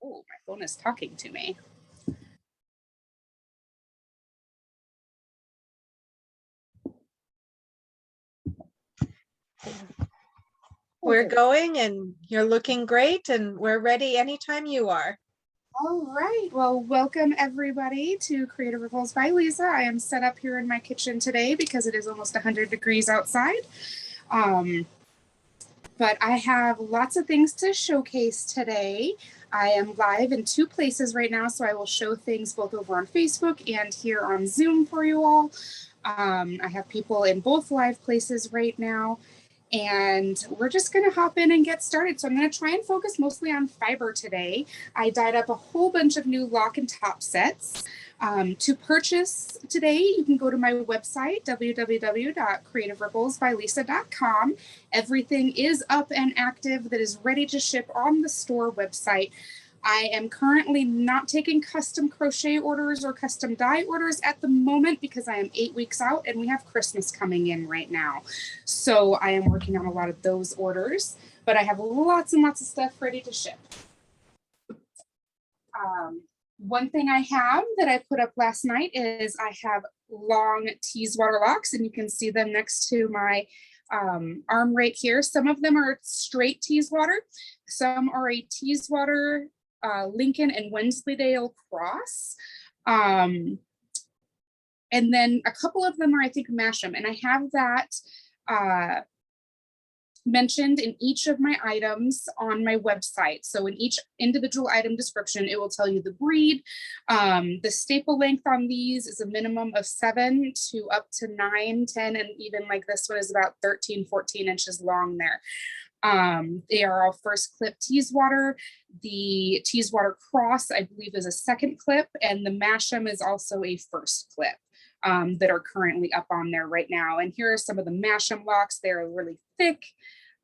Oh, my phone is talking to me. We're going and you're looking great and we're ready anytime you are. All right, well, welcome everybody to Creative Ripples by Lisa. I am set up here in my kitchen today because it is almost 100 degrees outside. But I have lots of things to showcase today. I am live in 2 places right now, so I will show things both over on Facebook and here on Zoom for you all. I have people in both live places right now. And we're just going to hop in and get started. So I'm going to try and focus mostly on fiber today. I dyed up a whole bunch of new lock and top sets. To purchase today, you can go to my website, www.CreativeRipplesByLisa.com. Everything is up and active that is ready to ship on the store website. I am currently not taking custom crochet orders or custom dye orders at the moment because I am 8 weeks out and we have Christmas coming in right now. So I am working on a lot of those orders, but I have lots and lots of stuff ready to ship. One thing I have that I put up last night is I have long teasewater locks, and you can see them next to my arm right here. Some of them are straight teasewater. Some are a teasewater Lincoln and Wensleydale cross. And then a couple of them are, I think, Masham. And I have that mentioned in each of my items on my website. So in each individual item description, it will tell you the breed. The staple length on these is a minimum of 7 to up to 9, 10, and even like this one is about 13, 14 inches long there. They are all first clip teasewater. The teasewater cross, I believe, is a second clip, and the Masham is also a first clip that are currently up on there right now. And here are some of the Masham locks. They're really thick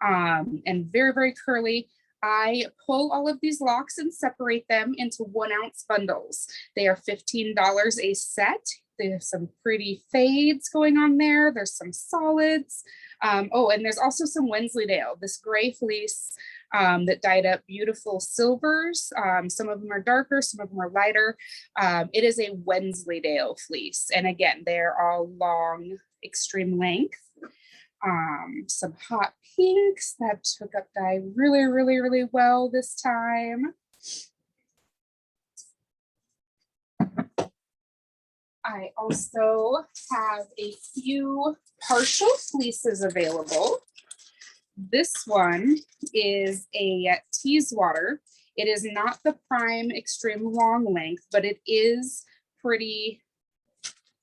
and very, very curly. I pull all of these locks and separate them into 1-ounce bundles. They are $15 a set. They have some pretty fades going on there. There's some solids. Oh, and there's also some Wensleydale, this gray fleece that dyed up beautiful silvers. Some of them are darker, some of them are lighter. It is a Wensleydale fleece. And again, they're all long, extreme length. Some hot pinks that took up dye really, really, really well this time. I also have a few partial fleeces available. This one is a teasewater. It is not the prime extreme long length, but it is pretty.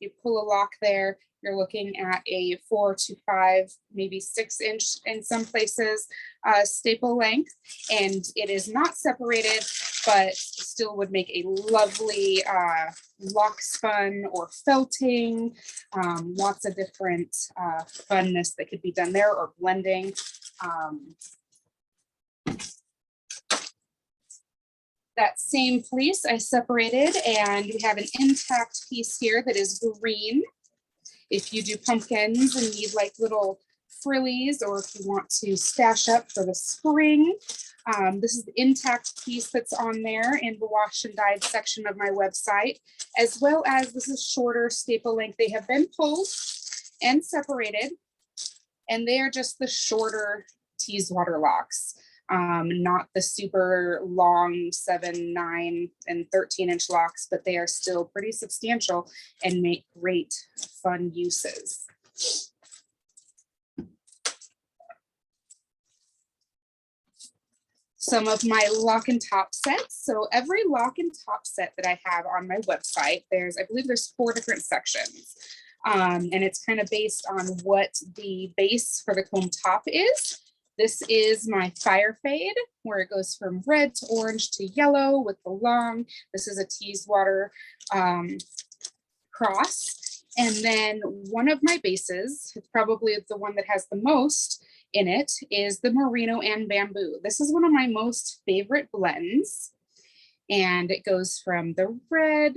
You pull a lock there, you're looking at a 4 to 5, maybe 6 inch in some places staple length, and it is not separated, but still would make a lovely lock spun or felting. Lots of different funness that could be done there, or blending. That same fleece I separated, and we have an intact piece here that is green. If you do pumpkins and need like little frillies, or if you want to stash up for the spring, this is the intact piece that's on there in the wash and dyed section of my website, as well as this is shorter staple length. They have been pulled and separated, and they are just the shorter teasewater locks. Not the super long 7, 9, and 13 inch locks, but they are still pretty substantial and make great fun uses. Some of my lock and top sets. So every lock and top set that I have on my website, I believe there's 4 different sections. And it's kind of based on what the base for the comb top is. This is my fire fade, where it goes from red to orange to yellow with the long. This is a teasewater cross. And then one of my bases, it's probably the one that has the most in it, is the merino and bamboo. This is one of my most favorite blends. And it goes from the red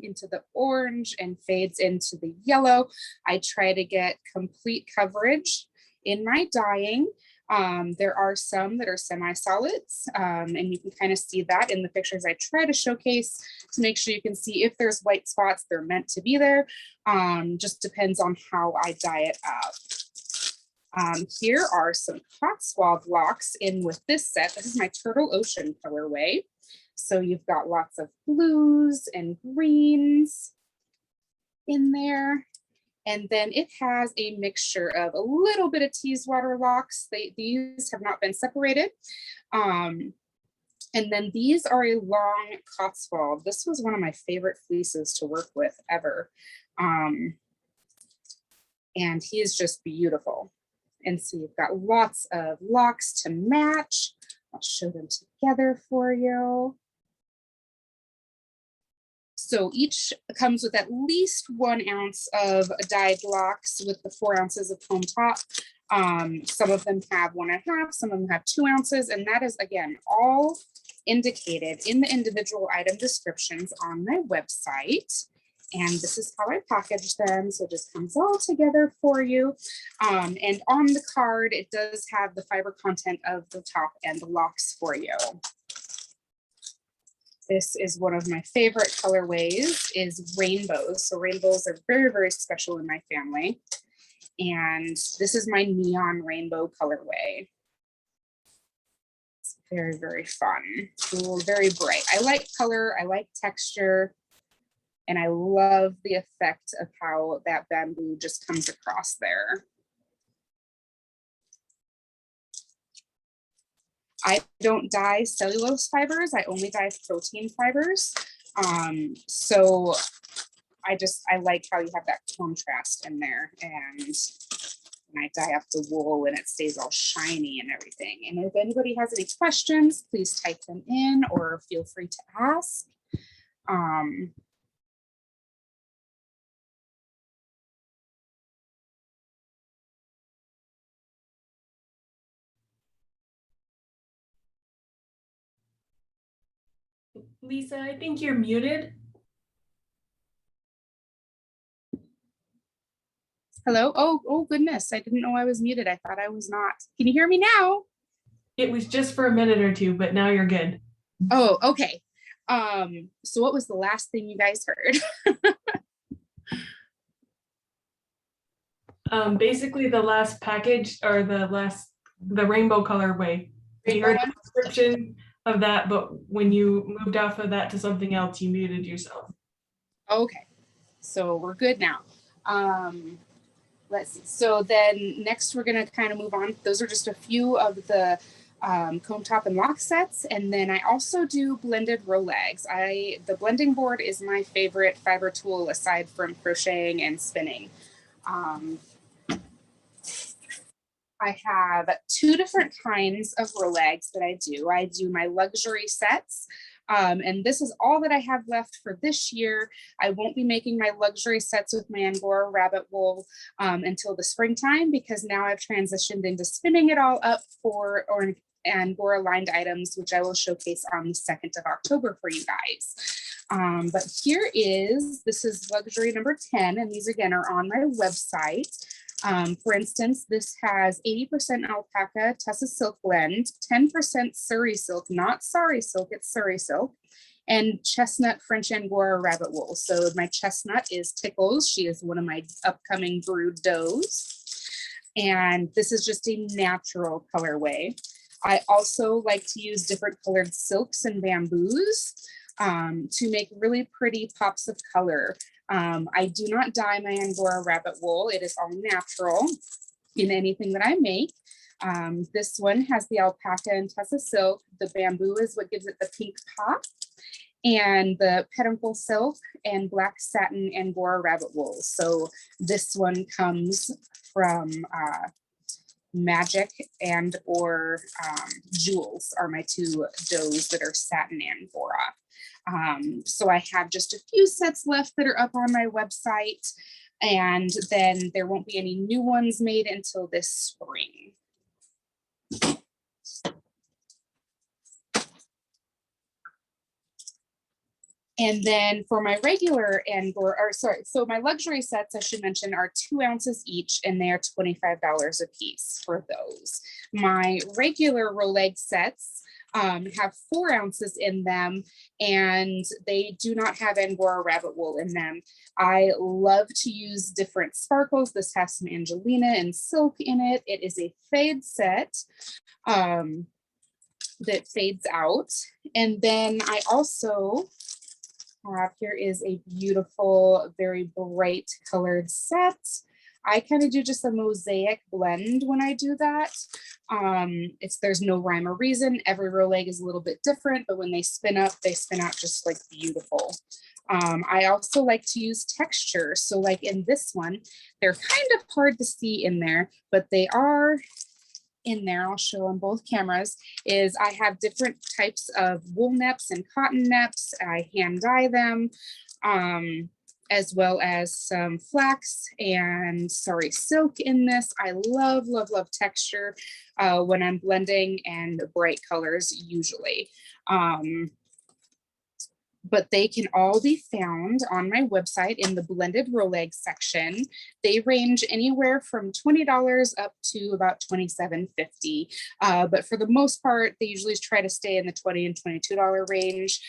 into the orange and fades into the yellow. I try to get complete coverage in my dyeing. There are some that are semi-solids, and you can kind of see that in the pictures I try to showcase to make sure you can see if there's white spots, they're meant to be there. Just depends on how I dye it up. Here are some Cotswold locks in with this set. This is my Turtle Ocean colorway. So you've got lots of blues and greens in there. And then it has a mixture of a little bit of Teeswater locks. These have not been separated. And then these are a long Cotswold. This was one of my favorite fleeces to work with ever. And he is just beautiful. And so you've got lots of locks to match. I'll show them together for you. So each comes with at least 1 ounce of dyed locks with the 4 ounces of foam top. Some of them have 1.5, some of them have 2 ounces, and that is, again, all indicated in the individual item descriptions on my website. And this is how I package them. So it just comes all together for you. And on the card, it does have the fiber content of the top and the locks for you. This is one of my favorite colorways, is rainbows. So rainbows are very, very special in my family. And this is my neon rainbow colorway. It's very, very fun. Ooh, very bright. I like color, I like texture, and I love the effect of how that bamboo just comes across there. I don't dye cellulose fibers. I only dye protein fibers. So I like how you have that contrast in there, and I dye up the wool and it stays all shiny and everything. And if anybody has any questions, please type them in or feel free to ask. Lisa, I think you're muted. Hello. Oh goodness. I didn't know I was muted. I thought I was not. Can you hear me now? It was just for a minute or two, but now you're good. Oh, okay. So what was the last thing you guys heard? Basically the last package or the rainbow colorway. You heard the description of that, but when you moved off of that to something else, you muted yourself. Okay, so we're good now. Let's see. So then next we're gonna kind of move on. Those are just a few of the comb top and lock sets. And then I also do blended Rolags. The blending board is my favorite fiber tool aside from crocheting and spinning. I have 2 different kinds of Rolags that I do. I do my luxury sets. And this is all that I have left for this year. I won't be making my luxury sets with my Angora rabbit wool until the springtime, because now I've transitioned into spinning it all up for Angora lined items, which I will showcase on the 2nd of October for you guys. But this is luxury number 10, and these again are on my website. For instance, this has 80% alpaca Tessa silk blend, 10% Surrey silk, not Sari silk, it's Surrey silk, and chestnut French Angora rabbit wool. So my chestnut is Tickles. She is one of my upcoming brood does. And this is just a natural colorway. I also like to use different colored silks and bamboos to make really pretty pops of color. I do not dye my Angora rabbit wool. It is all natural in anything that I make. This one has the alpaca and Tessa silk. The bamboo is what gives it the pink pop. And the peduncle silk and black satin Angora rabbit wool. So this one comes from Magic and or Jewels are my 2 does that are satin Angora. So I have just a few sets left that are up on my website, and then there won't be any new ones made until this spring. And then for my regular so my luxury sets, I should mention, are 2 ounces each, and they're $25 a piece for those. My regular Roleg sets have 4 ounces in them, and they do not have Angora rabbit wool in them. I love to use different sparkles. This has some Angelina and silk in it. It is a fade set that fades out. And then I also have, here is a beautiful, very bright colored set. I kind of do just a mosaic blend when I do that. There's no rhyme or reason. Every Roleg is a little bit different, but when they spin up, they spin out just like beautiful. I also like to use texture. So like in this one, they're kind of hard to see in there, but they are in there. I'll show on both cameras. Is I have different types of wool neps and cotton neps. I hand dye them, as well as some flax and silk in this. I love, love, love texture when I'm blending, and bright colors usually. But they can all be found on my website in the blended Roleg section. They range anywhere from $20 up to about $27.50. But for the most part, they usually try to stay in the $20 and $22 range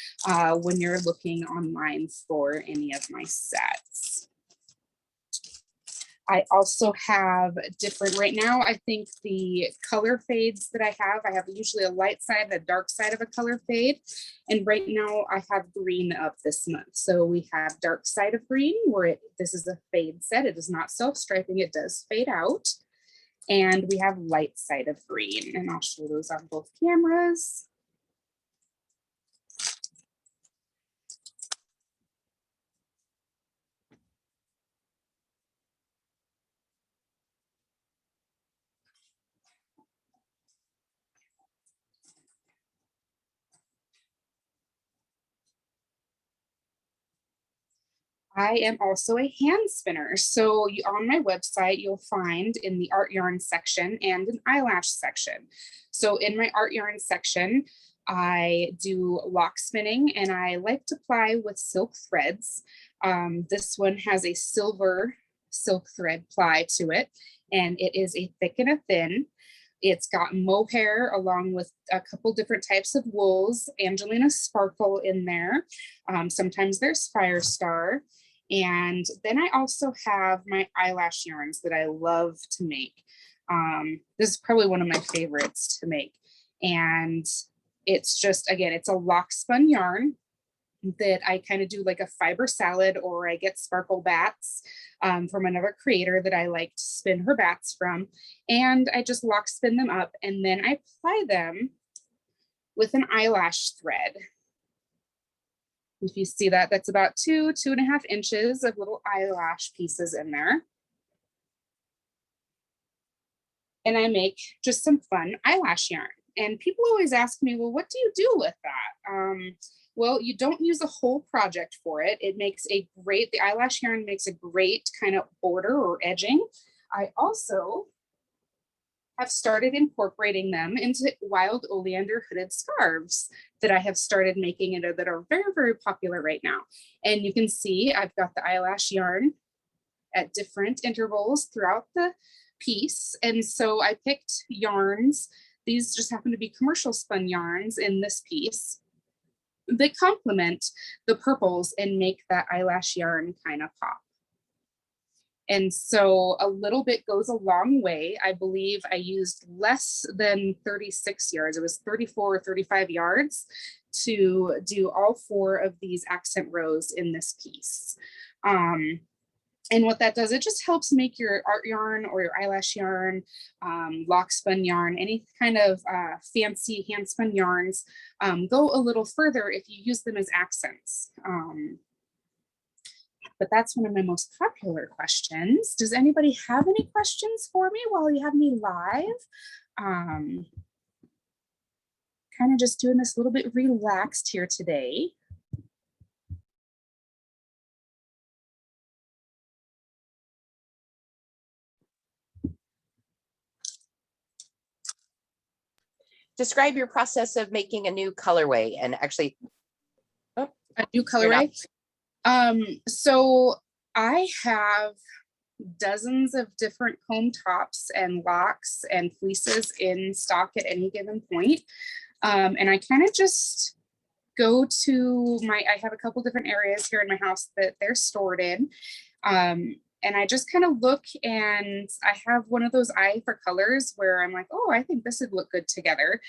when you're looking online for any of my sets. I also have different, right now, I think the color fades that I have usually a light side and a dark side of a color fade. And right now I have green up this month. So we have dark side of green where this is a fade set. It is not self-striping, it does fade out. And we have light side of green, and I'll show those on both cameras. I am also a hand spinner. So on my website, you'll find in the art yarn section and an eyelash section. So in my art yarn section, I do lock spinning, and I like to ply with silk threads. This one has a silver silk thread ply to it, and it is a thick and a thin. It's got mohair along with a couple different types of wools, Angelina Sparkle in there. Sometimes there's Firestar. And then I also have my eyelash yarns that I love to make. This is probably one of my favorites to make. And it's just, again, it's a lock spun yarn that I kind of do like a fiber salad, or I get sparkle bats from another creator that I like to spin her bats from. And I just lock spin them up, and then I apply them with an eyelash thread. If you see that, that's about 2.5 inches of little eyelash pieces in there. And I make just some fun eyelash yarn. And people always ask me, well, what do you do with that? Well, you don't use a whole project for it. The eyelash yarn makes a great kind of border or edging. I also have started incorporating them into wild oleander hooded scarves that I have started making that are very, very popular right now. And you can see I've got the eyelash yarn at different intervals throughout the piece. And so I picked yarns. These just happen to be commercial spun yarns in this piece. They complement the purples and make that eyelash yarn kind of pop. And so a little bit goes a long way. I believe I used less than 36 yards. It was 34 or 35 yards to do all 4 of these accent rows in this piece. And what that does, it just helps make your art yarn or your eyelash yarn, lock spun yarn, any kind of fancy hand spun yarns go a little further if you use them as accents. But that's one of my most popular questions. Does anybody have any questions for me while you have me live? Kind of just doing this a little bit relaxed here today. Describe your process of making a new colorway. And actually, A new colorway. So I have dozens of different comb tops and locks and fleeces in stock at any given point. And I kind of just go to I have a couple different areas here in my house that they're stored in. And I just kind of look, and I have one of those eye for colors where I'm like, oh, I think this would look good together.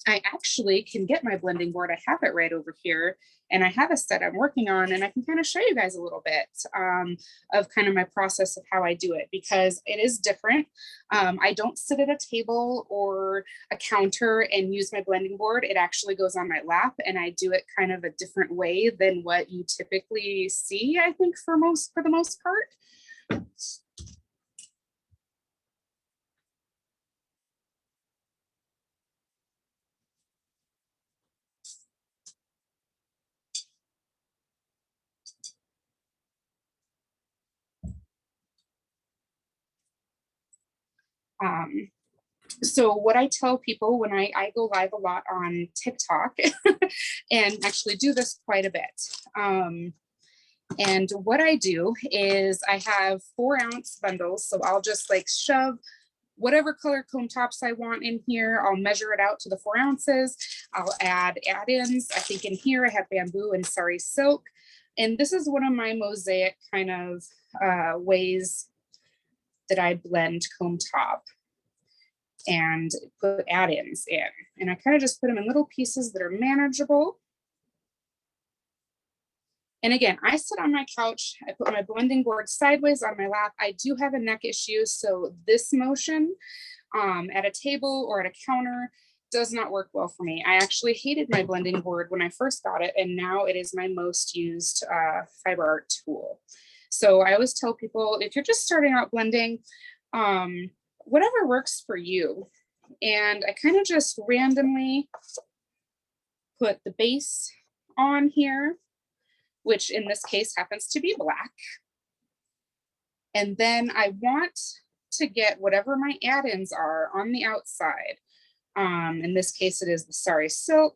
I actually can get my blending board. I have it right over here, and I have a set I'm working on, and I can kind of show you guys a little bit of kind of my process of how I do it, because it is different. I don't sit at a table or a counter and use my blending board. It actually goes on my lap, and I do it kind of a different way than what you typically see, I think, for the most part. So what I tell people when I go live a lot on TikTok and actually do this quite a bit. And what I do is I have 4-ounce bundles. So I'll just like shove whatever color comb tops I want in here. I'll measure it out to the 4 ounces. I'll add add-ins. I think in here I have bamboo and sari silk. And this is one of my mosaic kind of ways that I blend comb top and put add-ins in. And I kind of just put them in little pieces that are manageable. And again, I sit on my couch, I put my blending board sideways on my lap. I do have a neck issue, so this motion at a table or at a counter does not work well for me. I actually hated my blending board when I first got it, and now it is my most used fiber art tool. So I always tell people, if you're just starting out blending, whatever works for you. And I kind of just randomly put the base on here, which in this case happens to be black. And then I want to get whatever my add-ins are on the outside. In this case, it is the sari silk.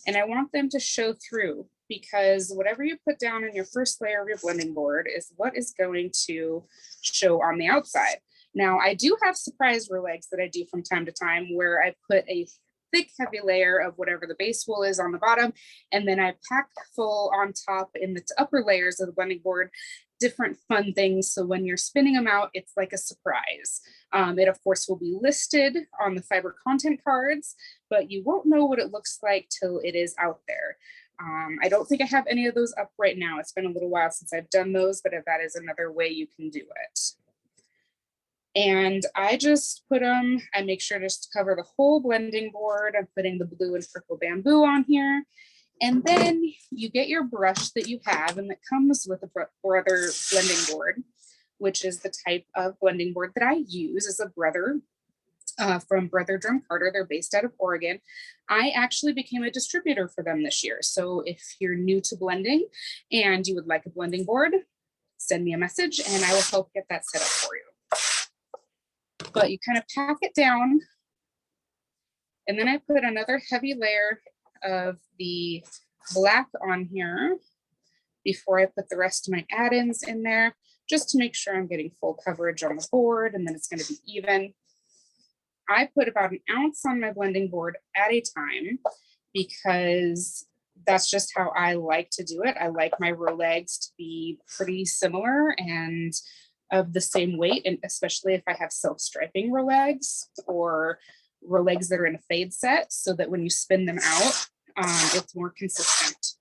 And I want them to show through, because whatever you put down in your first layer of your blending board is what is going to show on the outside. Now, I do have surprise legs that I do from time to time where I put a thick, heavy layer of whatever the base wool is on the bottom, and then I pack full on top in the upper layers of the blending board, different fun things. So when you're spinning them out, it's like a surprise. It, of course, will be listed on the fiber content cards, but you won't know what it looks like till it is out there. I don't think I have any of those up right now. It's been a little while since I've done those, but that is another way you can do it. And I just put them, I make sure just to cover the whole blending board. I'm putting the blue and purple bamboo on here. And then you get your brush that you have, and that comes with a Brother blending board, which is the type of blending board that I use as a Brother from Brother Drum Carter. They're based out of Oregon. I actually became a distributor for them this year. So if you're new to blending and you would like a blending board, send me a message and I will help get that set up for you. But you kind of pack it down, and then I put another heavy layer of the black on here before I put the rest of my add-ins in there, just to make sure I'm getting full coverage on the board, and then it's going to be even. I put about 1 ounce on my blending board at a time, because that's just how I like to do it. I like my row legs to be pretty similar and of the same weight, and especially if I have self-striping row legs or row legs that are in a fade set, so that when you spin them out, it's more consistent.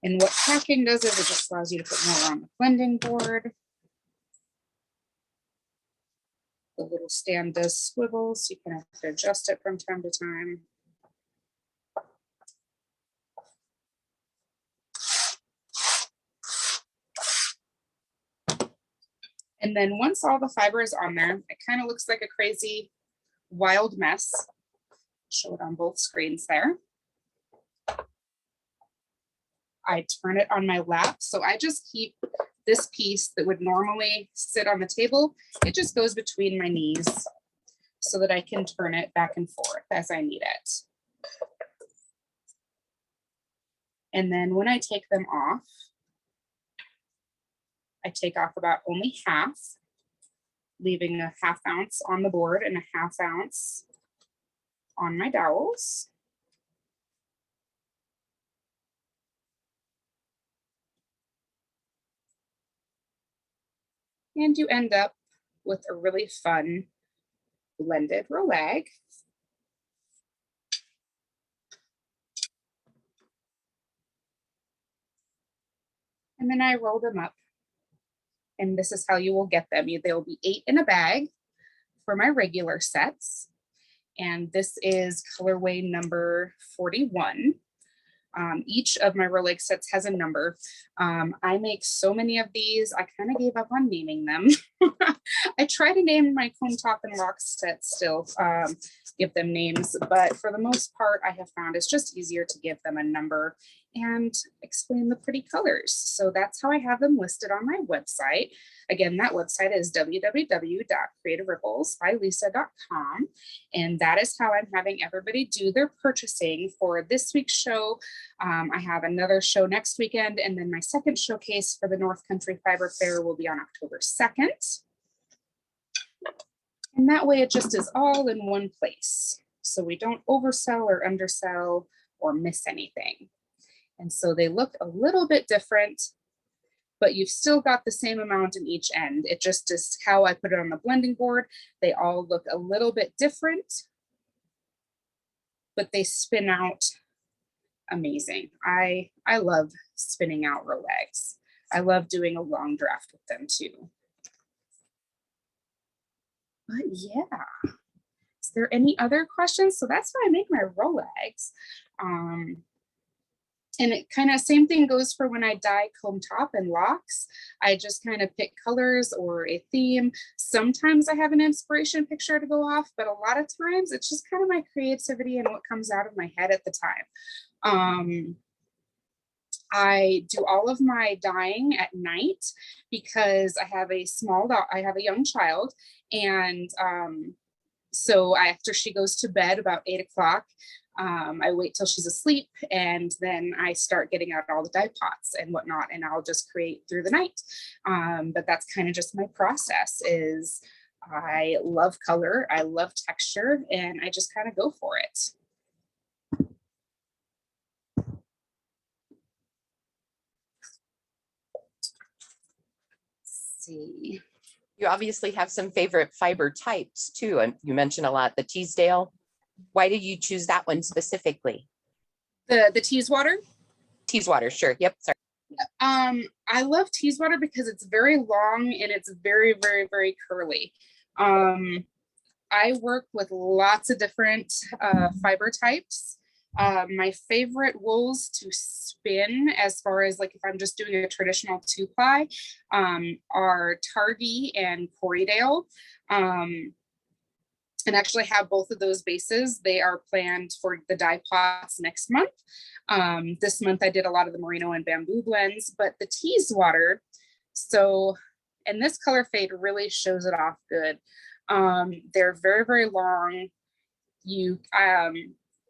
And what packing does is it just allows you to put more on the blending board. The little stand does swivel, so you can have to adjust it from time to time. And then once all the fiber is on there, it kind of looks like a crazy wild mess. Show it on both screens there. I turn it on my lap. So I just keep this piece that would normally sit on the table. It just goes between my knees so that I can turn it back and forth as I need it. And then when I take them off, I take off about only half, leaving a 1/2 ounce on the board and a 1/2 ounce on my dowels. And you end up with a really fun blended rolag. And then I roll them up. And this is how you will get them. They'll be 8 in a bag for my regular sets. And this is colorway number 41. Each of my rolag sets has a number. I make so many of these, I kind of gave up on naming them. I try to name my comb top and lock sets still, give them names, but for the most part, I have found it's just easier to give them a number and explain the pretty colors. So that's how I have them listed on my website. Again, that website is www.CreativeRipplesByLisa.com. And that is how I'm having everybody do their purchasing for this week's show. I have another show next weekend, and then my second showcase for the North Country Fiber Fair will be on October 2nd. And that way it just is all in one place. So we don't oversell or undersell or miss anything. And so they look a little bit different, but you've still got the same amount in each end. It just is how I put it on the blending board. They all look a little bit different, but they spin out amazing. I love spinning out rolags. I love doing a long draft with them too. But yeah, is there any other questions? So that's why I make my rolags. And it kind of same thing goes for when I dye comb top and locks. I just kind of pick colors or a theme. Sometimes I have an inspiration picture to go off, but a lot of times it's just kind of my creativity and what comes out of my head at the time. I do all of my dyeing at night because I have a young child, and so after she goes to bed about 8 o'clock, I wait till she's asleep, and then I start getting out all the dye pots and whatnot, and I'll just create through the night. But that's kind of just my process. Is I love color, I love texture, and I just kind of go for it. See. You obviously have some favorite fiber types too. And you mentioned a lot, the Teasdale. Why did you choose that one specifically? The Teeswater? Teeswater, sure. Yep. Sorry. I love Teeswater because it's very long and it's very, very, very curly. I work with lots of different fiber types. My favorite wools to spin, as far as like if I'm just doing a traditional 2-ply, are Targhee and Corriedale. And actually have both of those bases. They are planned for the dye pots next month. This month I did a lot of the merino and bamboo blends, but the Teeswater, so, and this color fade really shows it off good. They're very, very long.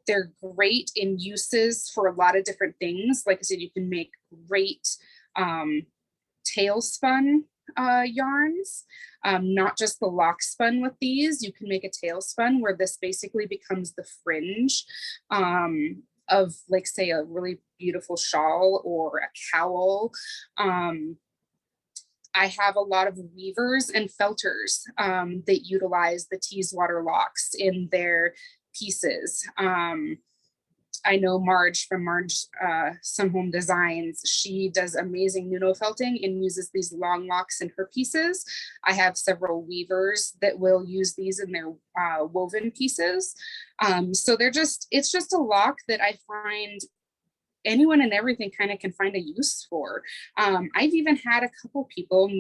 They're great in uses for a lot of different things. Like I said, you can make great tail spun yarns, not just the lock spun with these. You can make a tail spun where this basically becomes the fringe of, like, say, a really beautiful shawl or a cowl. I have a lot of weavers and felters that utilize the Teeswater locks in their pieces. I know Marge from Some Home Designs. She does amazing Nuno felting and uses these long locks in her pieces. I have several weavers that will use these in their woven pieces. So it's just a lock that I find anyone and everything kind of can find a use for. I've even had a couple people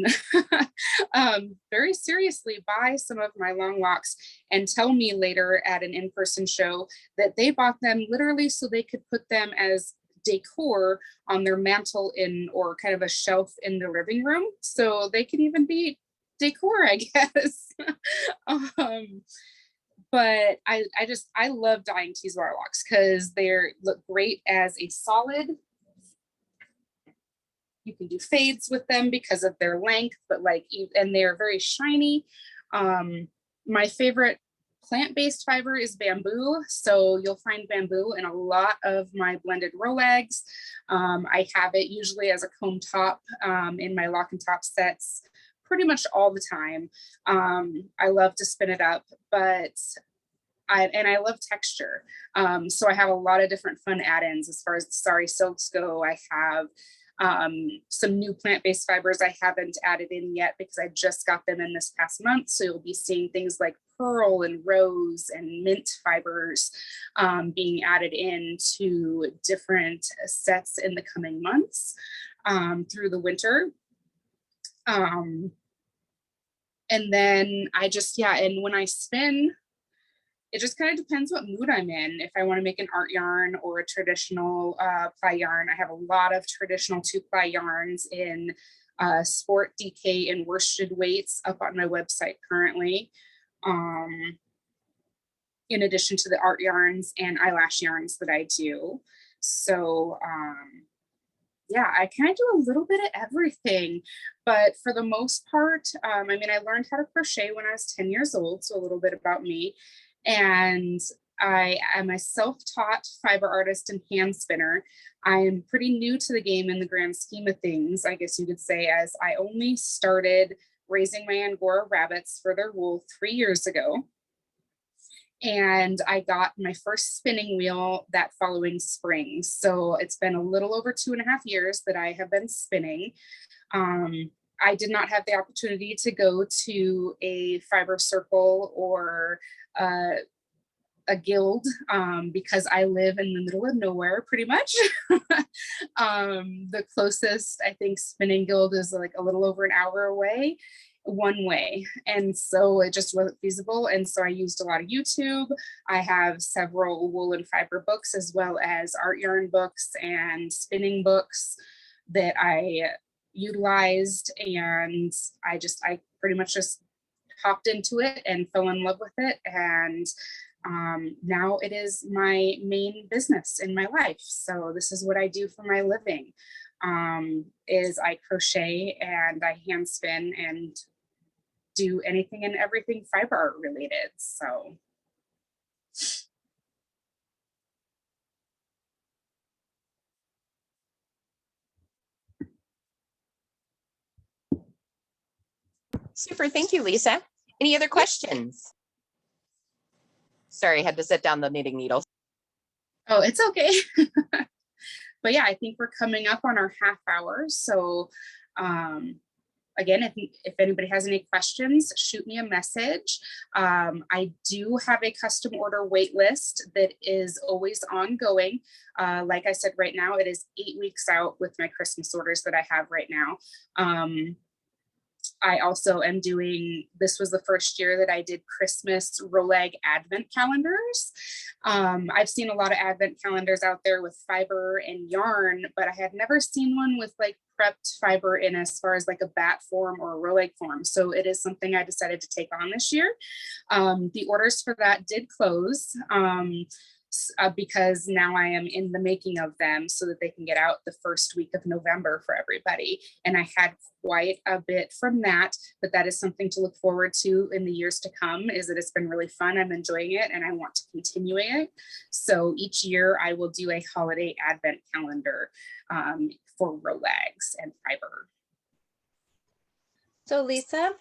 very seriously buy some of my long locks and tell me later at an in-person show that they bought them literally so they could put them as decor on their mantle or kind of a shelf in the living room. So they can even be decor, I guess. But I love dyeing tease wire locks because they look great as a solid. You can do fades with them because of their length, but and they're very shiny. My favorite plant-based fiber is bamboo. So you'll find bamboo in a lot of my blended Rolegs. I have it usually as a comb top in my lock and top sets pretty much all the time. I love to spin it up, but I love texture. So I have a lot of different fun add-ins as far as the sari silks go. I have some new plant-based fibers I haven't added in yet because I just got them in this past month. So you'll be seeing things like pearl and rose and mint fibers being added into different sets in the coming months through the winter. And then and when I spin, it just kind of depends what mood I'm in. If I want to make an art yarn or a traditional ply yarn, I have a lot of traditional 2-ply yarns in sport, DK, and worsted weights up on my website currently. In addition to the art yarns and eyelash yarns that I do. So I kind of do a little bit of everything, but for the most part, I learned how to crochet when I was 10 years old. So a little bit about me. And I am a self-taught fiber artist and hand spinner. I am pretty new to the game in the grand scheme of things, I guess you could say, as I only started raising my Angora rabbits for their wool 3 years ago. And I got my first spinning wheel that following spring. So it's been a little over 2.5 years that I have been spinning. I did not have the opportunity to go to a fiber circle or a guild because I live in the middle of nowhere pretty much. The closest, I think, spinning guild is like a little over an hour away one way, and so it just wasn't feasible. And so I used a lot of YouTube. I have several wool and fiber books as well as art yarn books and spinning books that I utilized, and I pretty much just hopped into it and fell in love with it. And now it is my main business in my life. So this is what I do for my living, is I crochet and I hand spin and do anything and everything fiber art related. So Super. Thank you, Lisa. Any other questions? Sorry, I had to set down the knitting needles. Oh, it's okay. But yeah, I think we're coming up on our half hour. So again, if anybody has any questions, shoot me a message. I do have a custom order wait list that is always ongoing. Like I said, right now, it is 8 weeks out with my Christmas orders that I have right now. I also am this was the first year that I did Christmas Roleg Advent calendars. I've seen a lot of Advent calendars out there with fiber and yarn, but I had never seen one with like prepped fiber in as far as like a bat form or a Roleg form. So it is something I decided to take on this year. The orders for that did close. Because now I am in the making of them so that they can get out the first week of November for everybody. And I had quite a bit from that, but that is something to look forward to in the years to come, is that it's been really fun. I'm enjoying it and I want to continue it. So each year I will do a holiday advent calendar for Rolegs and fiber. So Lisa,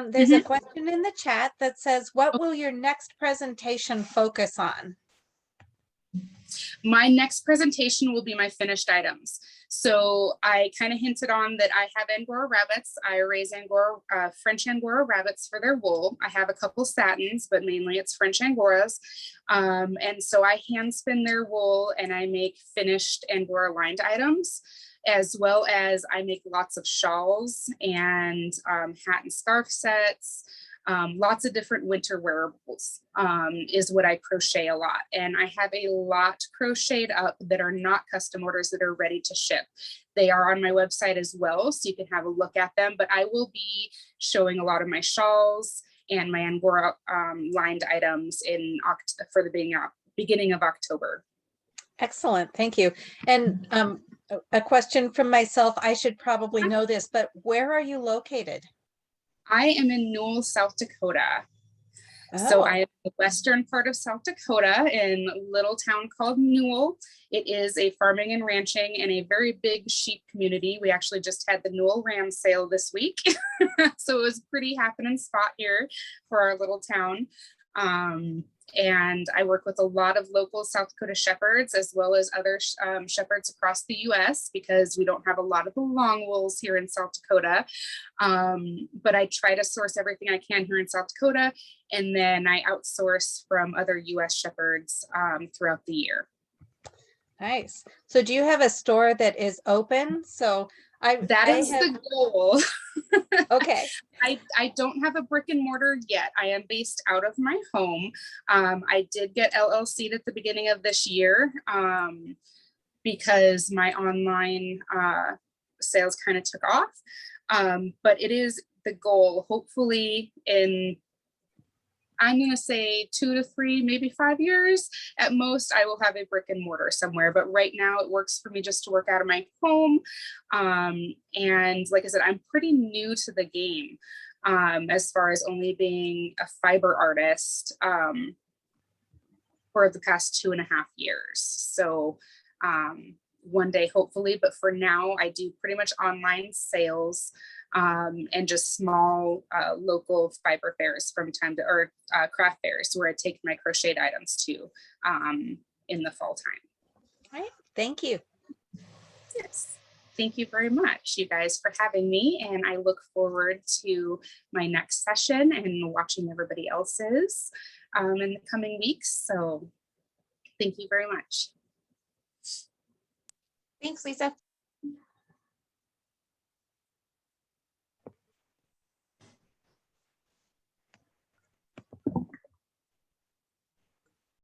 there's a question in the chat that says, what will your next presentation focus on? My next presentation will be my finished items. So I kind of hinted on that I have Angora rabbits. I raise Angora, French Angora rabbits for their wool. I have a couple satins, but mainly it's French Angoras. And so I hand spin their wool and I make finished Angora lined items, as well as I make lots of shawls and hat and scarf sets. Lots of different winter wearables is what I crochet a lot. And I have a lot crocheted up that are not custom orders that are ready to ship. They are on my website as well, so you can have a look at them, but I will be showing a lot of my shawls and my Angora lined items for the beginning of October. Excellent, thank you. And a question from myself, I should probably know this, but where are you located? I am in Newell, South Dakota. So Oh. I am in the western part of South Dakota in a little town called Newell. It is a farming and ranching and a very big sheep community. We actually just had the Newell ram sale this week. So it was pretty happening spot here for our little town. And I work with a lot of local South Dakota shepherds, as well as other shepherds across the US, because we don't have a lot of the long wools here in South Dakota. But I try to source everything I can here in South Dakota, and then I outsource from other US shepherds throughout the year. Nice. So do you have a store that is open? So That is the goal. Okay. I don't have a brick and mortar yet. I am based out of my home. I did get LLC'd at the beginning of this year because my online sales kind of took off. But it is the goal, hopefully in, I'm going to say 2 to 3, maybe 5 years at most, I will have a brick and mortar somewhere. But right now it works for me just to work out of my home. And like I said, I'm pretty new to the game as far as only being a fiber artist for the past 2.5 years. So one day, hopefully, but for now I do pretty much online sales and just small local fiber fairs from time to, or craft fairs where I take my crocheted items to in the fall time. All right. Thank you. Yes. Thank you very much, you guys, for having me. And I look forward to my next session and watching everybody else's in the coming weeks. So thank you very much. Thanks, Lisa.